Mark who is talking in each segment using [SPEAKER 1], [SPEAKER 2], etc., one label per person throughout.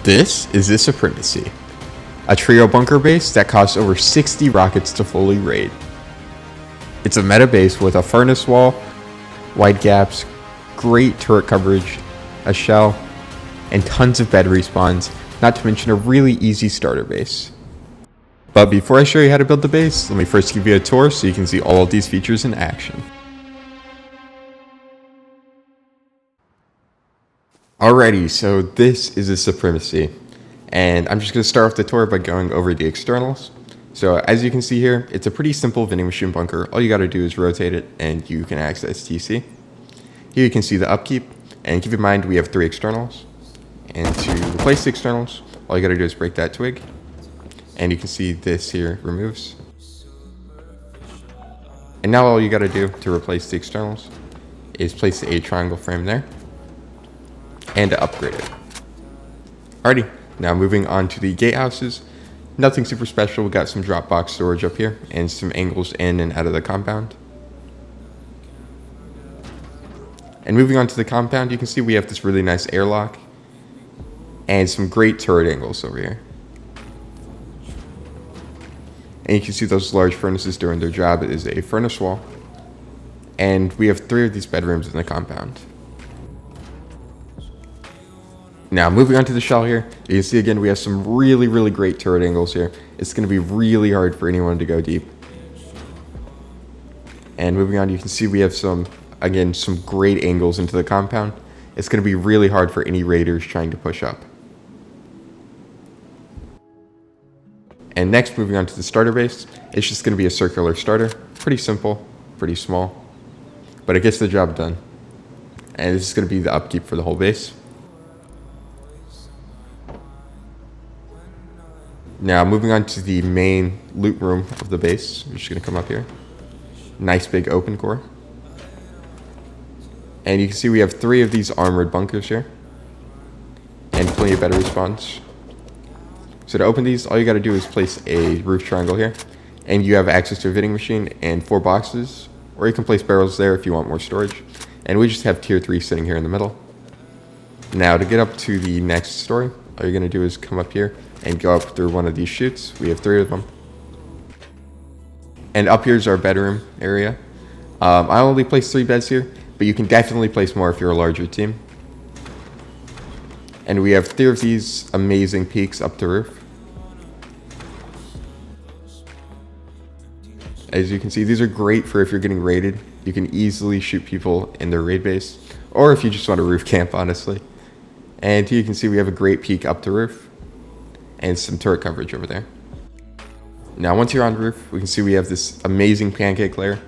[SPEAKER 1] This is the Supremacy, a trio bunker base that costs over 60 rockets to fully raid. It's a meta base with a furnace wall, wide gaps, great turret coverage, a shell, and tons of bed respawns, not to mention a really easy starter base. But before I show you how to build the base, let me first give you a tour so you can see all of these features in action. Alrighty, so this is the Supremacy, and I'm just going to start off the tour by going over the externals. So as you can see here, it's a pretty simple vending machine bunker. All you got to do is rotate it and you can access TC. Here you can see the upkeep, and keep in mind we have 3 externals. And to replace the externals, all you got to do is break that twig, and you can see this here removes. And now all you got to do to replace the externals is place a triangle frame there and to upgrade it. Alrighty, now moving on to the gatehouses. Nothing super special. We got some drop box storage up here and some angles in and out of the compound. And moving on to the compound, you can see we have this really nice airlock and some great turret angles over here. And you can see those large furnaces doing their job. It is a furnace wall. And we have 3 of these bedrooms in the compound. Now, moving on to the shell here, you can see again we have some really great turret angles here. It's going to be really hard for anyone to go deep. And moving on, you can see we have some great angles into the compound. It's going to be really hard for any raiders trying to push up. And next, moving on to the starter base, it's just going to be a circular starter. Pretty simple, pretty small, but it gets the job done. And this is going to be the upkeep for the whole base. Now, moving on to the main loot room of the base, we're just going to come up here. Nice big open core. And you can see we have 3 of these armored bunkers here. And plenty of battery spawns. So to open these, all you got to do is place a roof triangle here. And you have access to a vending machine and 4 boxes. Or you can place barrels there if you want more storage. And we just have tier 3 sitting here in the middle. Now, to get up to the next story, all you're going to do is come up here and go up through one of these chutes. We have 3 of them. And up here is our bedroom area. I only placed 3 beds here, but you can definitely place more if you're a larger team. And we have 3 of these amazing peaks up the roof. As you can see, these are great for if you're getting raided. You can easily shoot people in their raid base, or if you just want a roof camp, honestly. And here you can see we have a great peak up the roof and some turret coverage over there. Now, once you're on the roof, we can see we have this amazing pancake layer.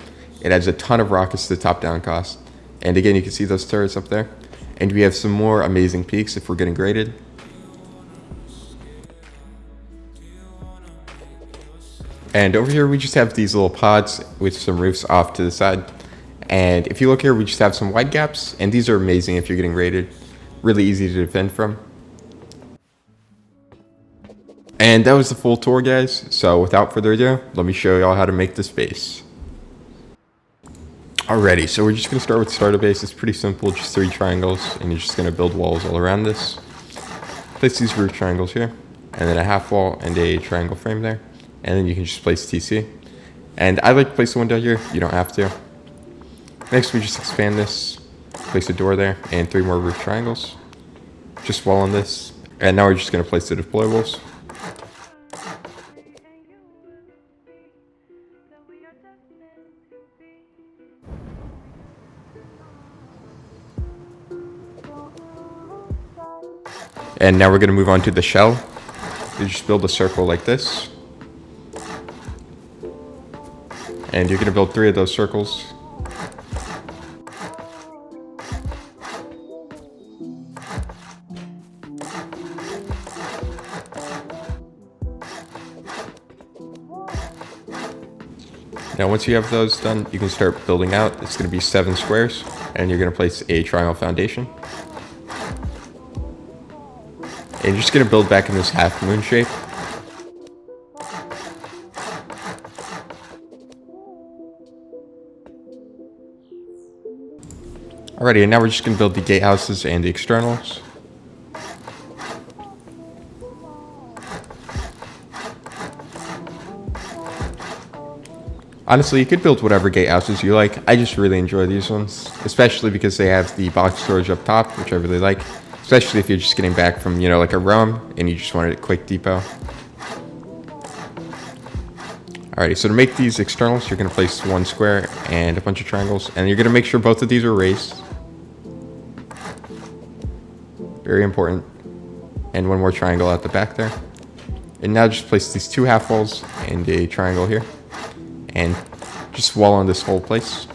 [SPEAKER 1] It adds a ton of rockets to the top-down cost. And again, you can see those turrets up there. And we have some more amazing peaks if we're getting graded. And over here, we just have these little pods with some roofs off to the side. And if you look here, we just have some wide gaps. And these are amazing if you're getting raided. Really easy to defend from. And that was the full tour, guys. So without further ado, let me show y'all how to make this base. Alrighty, so we're just going to start with starter base. It's pretty simple, just 3 triangles, and you're just going to build walls all around this. Place these roof triangles here, and then a half wall and a triangle frame there. And then you can just place TC. And I like to place the window here, you don't have to. Next, we just expand this, place a door there, and 3 more roof triangles. Just wall on this. And now we're just going to place the deployables. And now we're going to move on to the shell. You just build a circle like this. And you're going to build 3 of those circles. Now once you have those done, you can start building out. It's going to be 7 squares. And you're going to place a triangle foundation. And you're just going to build back in this half moon shape. Alrighty, and now we're just going to build the gatehouses and the externals. Honestly, you could build whatever gatehouses you like. I just really enjoy these ones, especially because they have the box storage up top, which I really like. Especially if you're just getting back from, like a roam and you just wanted a quick depot. Alrighty, so to make these externals, you're going to place one square and a bunch of triangles, and you're going to make sure both of these are raised. Very important. And one more triangle at the back there. And now just place these two half walls and a triangle here. And just wall on this whole place.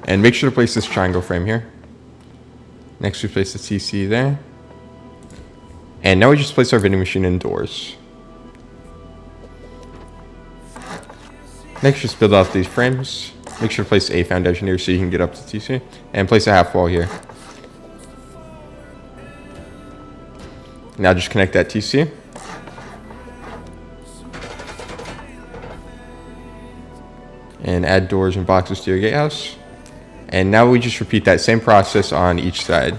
[SPEAKER 1] And make sure to place this triangle frame here. Next we place the TC there. And now we just place our vending machine indoors. Next, just build out these frames. Make sure to place a foundation here so you can get up to TC. And place a half wall here. Now just connect that TC. And add doors and boxes to your gatehouse. And now we just repeat that same process on each side.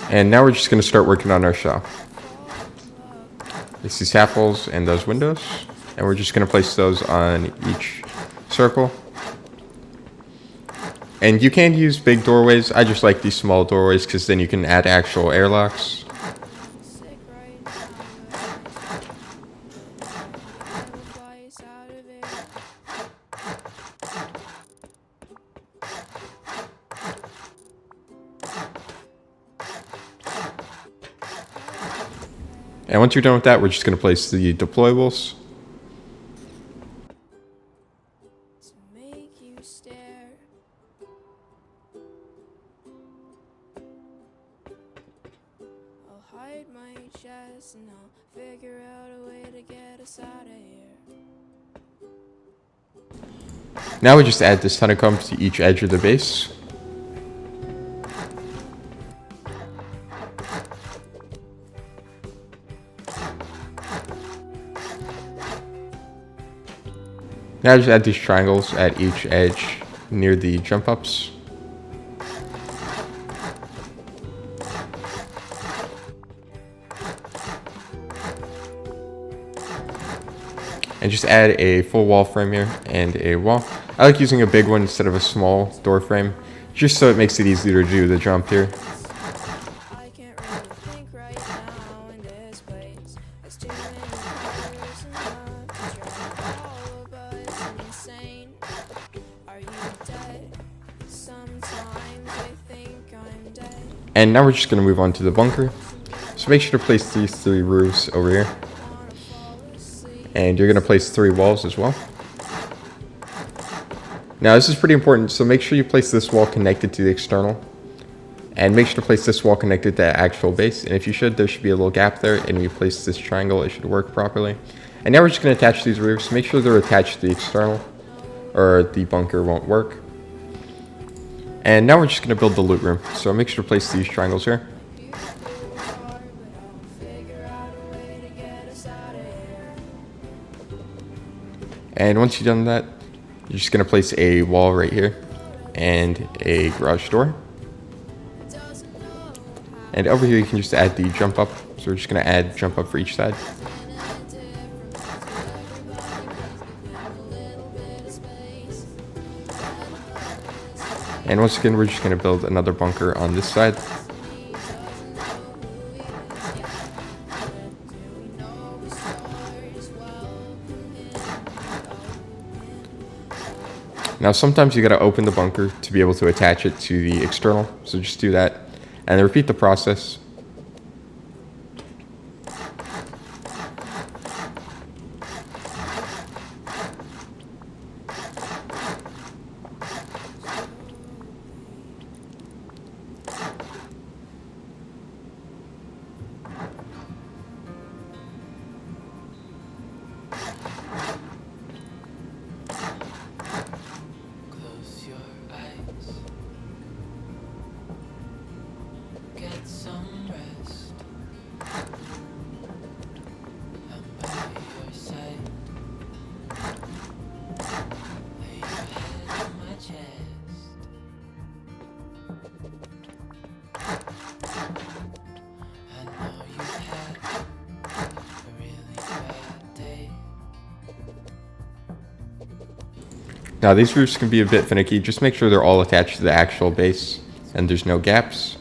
[SPEAKER 1] And now we're just going to start working on our shell. It's these half holes and those windows. And we're just going to place those on each circle. And you can use big doorways. I just like these small doorways because then you can add actual airlocks. And once you're done with that, we're just going to place the deployables.
[SPEAKER 2] And I'll figure out a way to get us out of here.
[SPEAKER 1] Now we just add this honeycomb to each edge of the base. Now just add these triangles at each edge near the jump ups. And just add a full wall frame here and a wall. I like using a big one instead of a small door frame just so it makes it easier to do the jump here.
[SPEAKER 2] I can't really think right now in this place. There's too many colors and love to drive all of us insane. Are you dead? Sometimes I think I'm dead.
[SPEAKER 1] And now we're just going to move on to the bunker. So make sure to place these 3 roofs over here.
[SPEAKER 2] Wanna fall asleep.
[SPEAKER 1] And you're going to place 3 walls as well. Now this is pretty important, so make sure you place this wall connected to the external. And make sure to place this wall connected to the actual base. And if you should, there should be a little gap there. And you place this triangle, it should work properly. And now we're just going to attach these roofs. Make sure they're attached to the external, or the bunker won't work. And now we're just going to build the loot room. So make sure to place these triangles here. And once you've done that, you're just going to place a wall right here and a garage door. And over here you can just add the jump up. So we're just going to add jump up for each side. And once again, we're just going to build another bunker on this side. Now sometimes you gotta open the bunker to be able to attach it to the external, so just do that and then repeat the process.
[SPEAKER 3] Close your eyes. Get some rest. I'm by your side. Lay your head on my chest. I know you've had a really bad day.
[SPEAKER 1] Now these roofs can be a bit finicky, just make sure they're all attached to the actual base and there's no gaps.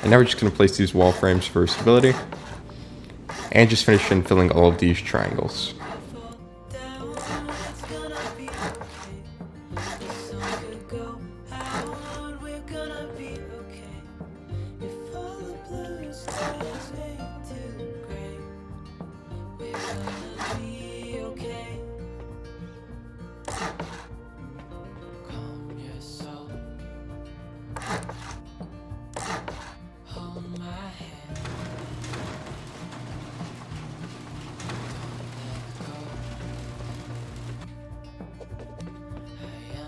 [SPEAKER 1] And now we're just going to place these wall frames for stability and just finish in filling all of these triangles.
[SPEAKER 3] Fall down, it's gonna be okay. The sun could go out, we're gonna be okay. If all the blue skies fade to gray, we're gonna be okay. Calm your soul. Hold my hand. I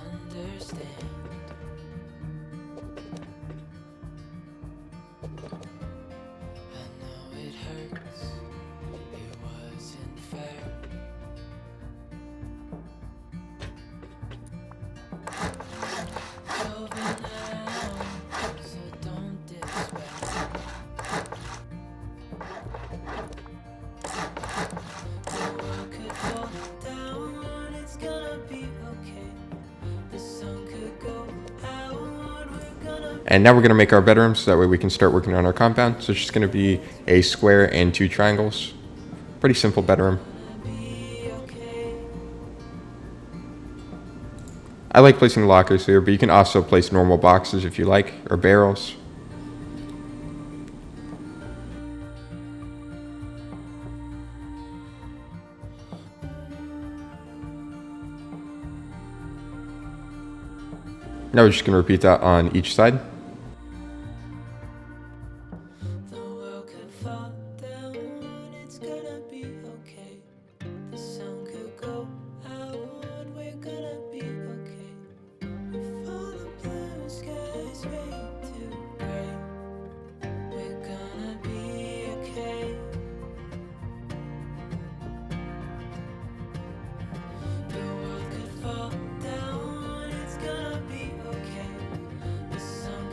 [SPEAKER 3] understand. I know it hurts. It wasn't fair. It's over now, so don't despair. The world could fall down, it's gonna be okay. The sun could go out, we're gonna
[SPEAKER 1] And now we're going to make our bedroom so that way we can start working on our compound. So it's just going to be a square and 2 triangles. Pretty simple bedroom.
[SPEAKER 3] be okay.
[SPEAKER 1] I like placing lockers here, but you can also place normal boxes if you like, or barrels. Now we're just going to repeat that on each side.
[SPEAKER 3] The world could fall down, it's gonna be okay. The sun could go out, we're gonna be okay. If all the blue skies fade to gray, we're gonna be okay. The world could fall down, it's gonna be okay. The sun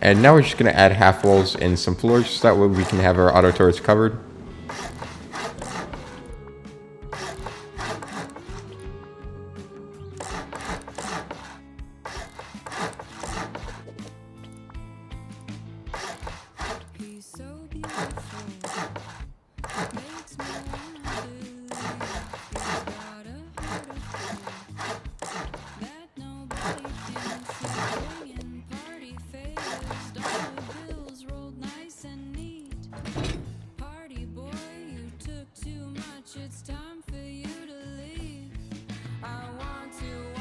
[SPEAKER 1] And now we're just going to add half walls and some floors, so that way we can have our auto turrets covered.
[SPEAKER 2] He's so beautiful, makes me wanna believe he's got a heart of gold that nobody can see. Bringing party favors, dollar bills rolled nice and neat. Party boy, you took too much, it's time for you to leave. I want you,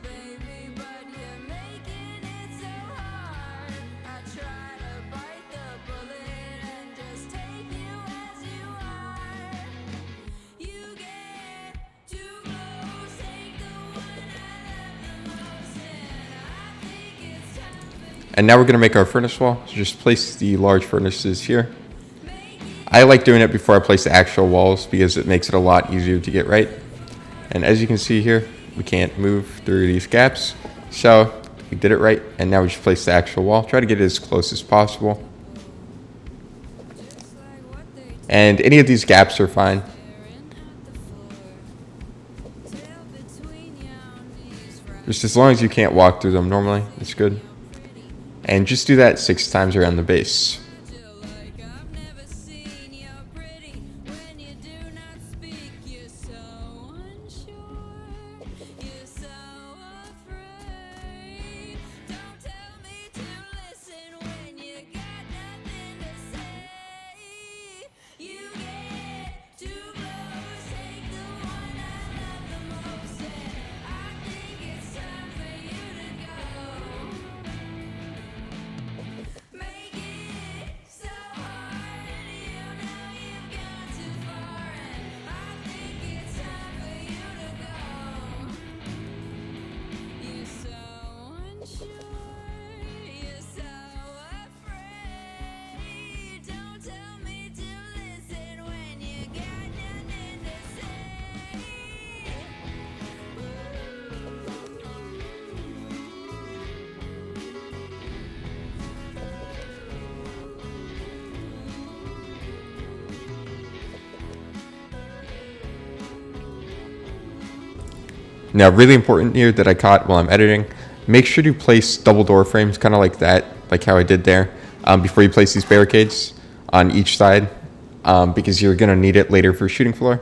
[SPEAKER 2] baby, but you're making it so hard. I try to bite the bullet and just take you as you are. You get too close, take the one I love the most, and I think it's time for you.
[SPEAKER 1] And now we're going to make our furnace wall. So just place the large furnaces here. I like doing it before I place the actual walls because it makes it a lot easier to get right. And as you can see here, we can't move through these gaps. So we did it right, and now we just place the actual wall. Try to get it as close as possible. And any of these gaps are fine. Just as long as you can't walk through them normally, it's good. And just do that 6 times around the base.
[SPEAKER 2] Like I've never seen you pretty when you do not speak. You're so unsure, you're so afraid. Don't tell me to listen when you got nothing to say. You get too close, take the one I love the most, and I think it's time for you to go. Make it so hard, you know you've gone too far, and I think it's time for you to go. You're so unsure, you're so afraid. Don't tell me to listen when you got nothing to say.
[SPEAKER 1] Now, really important here that I caught while I'm editing, make sure to place double door frames, kind of like that, like how I did there, before you place these barricades on each side, because you're going to need it later for shooting floor.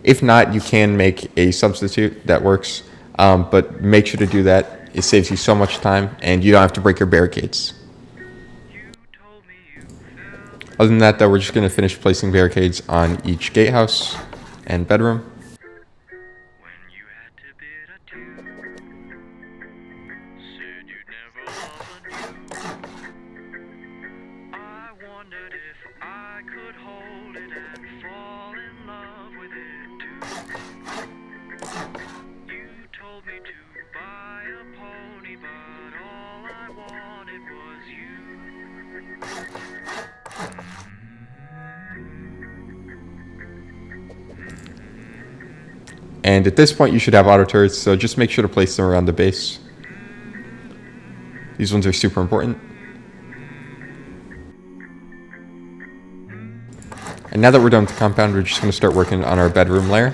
[SPEAKER 1] If not, you can make a substitute that works, but make sure to do that. It saves you so much time, and you don't have to break your barricades. Other than that, though, we're just going to finish placing barricades on each gatehouse and bedroom.
[SPEAKER 4] When you had to bid a two, said you'd never love anew. I wondered if I could hold it and fall in love with it too. You told me to buy a pony, but all I wanted was you.
[SPEAKER 1] And at this point, you should have auto turrets, so just make sure to place them around the base. These ones are super important. And now that we're done with the compound, we're just going to start working on our bedroom layer.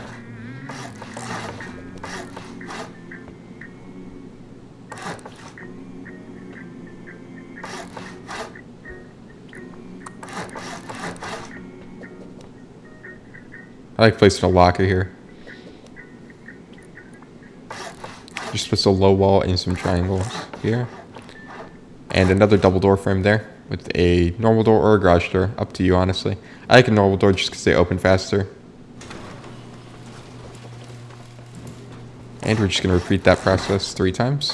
[SPEAKER 1] I like placing a locker here. Just puts a low wall and some triangles here. And another double door frame there with a normal door or a garage door. Up to you, honestly. I like a normal door just because they open faster. And we're just going to repeat that process 3 times.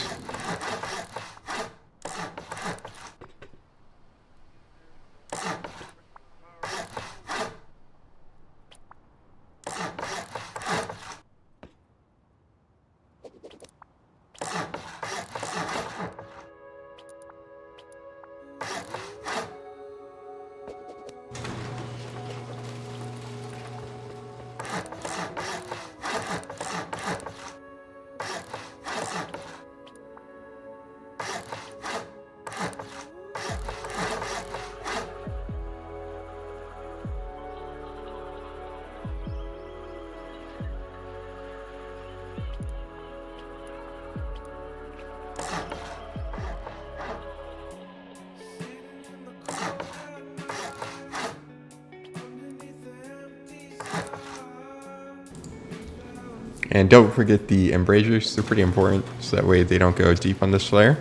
[SPEAKER 1] And don't forget the embrasures, they're pretty important, so that way they don't go deep on this layer.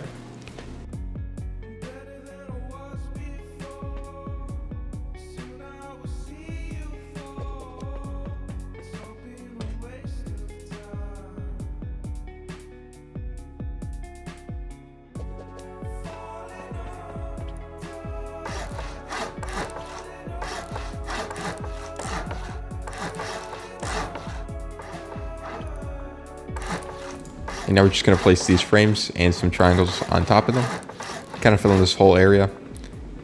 [SPEAKER 1] And now we're just going to place these frames and some triangles on top of them, kind of fill in this whole area.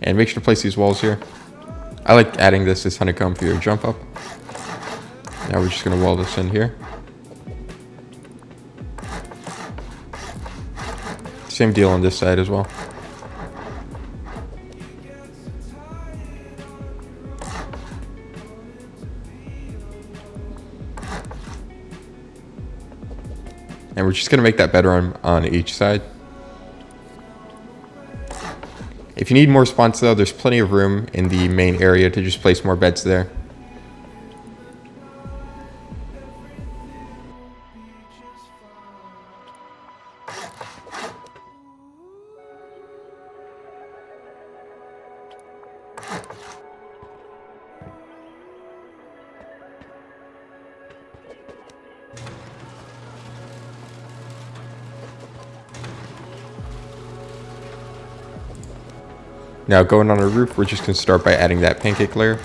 [SPEAKER 1] And make sure to place these walls here. I like adding this as honeycomb for your jump up. Now we're just going to wall this in here. Same deal on this side as well. And we're just going to make that bedroom on each side. If you need more spots though, there's plenty of room in the main area to just place more beds there. Now going on our roof, we're just going to start by adding that pancake layer.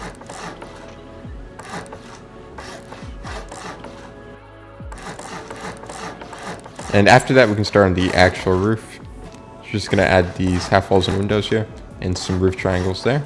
[SPEAKER 1] And after that, we can start on the actual roof. Just going to add these half walls and windows here and some roof triangles there.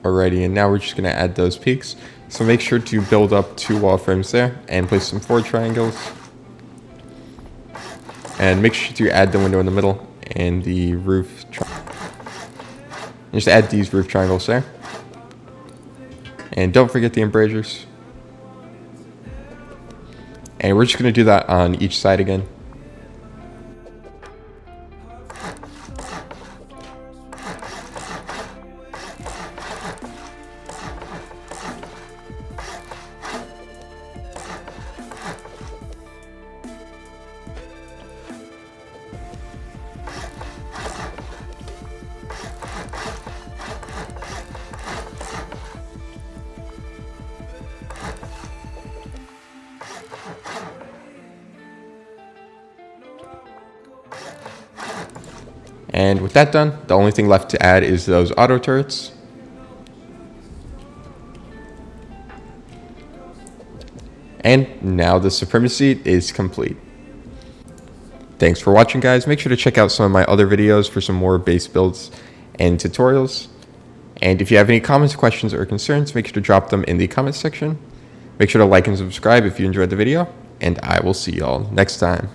[SPEAKER 1] Alrighty, and now we're just going to add those peaks. So make sure to build up 2 wall frames there and place some 4 triangles. And make sure to add the window in the middle and the roof. Just add these roof triangles there. And don't forget the embrasures. And we're just going to do that on each side again. And with that done, the only thing left to add is those auto turrets. And now the Supremacy is complete. Thanks for watching, guys. Make sure to check out some of my other videos for some more base builds and tutorials. And if you have any comments, questions, or concerns, make sure to drop them in the comments section. Make sure to like and subscribe if you enjoyed the video, and I will see y'all next time.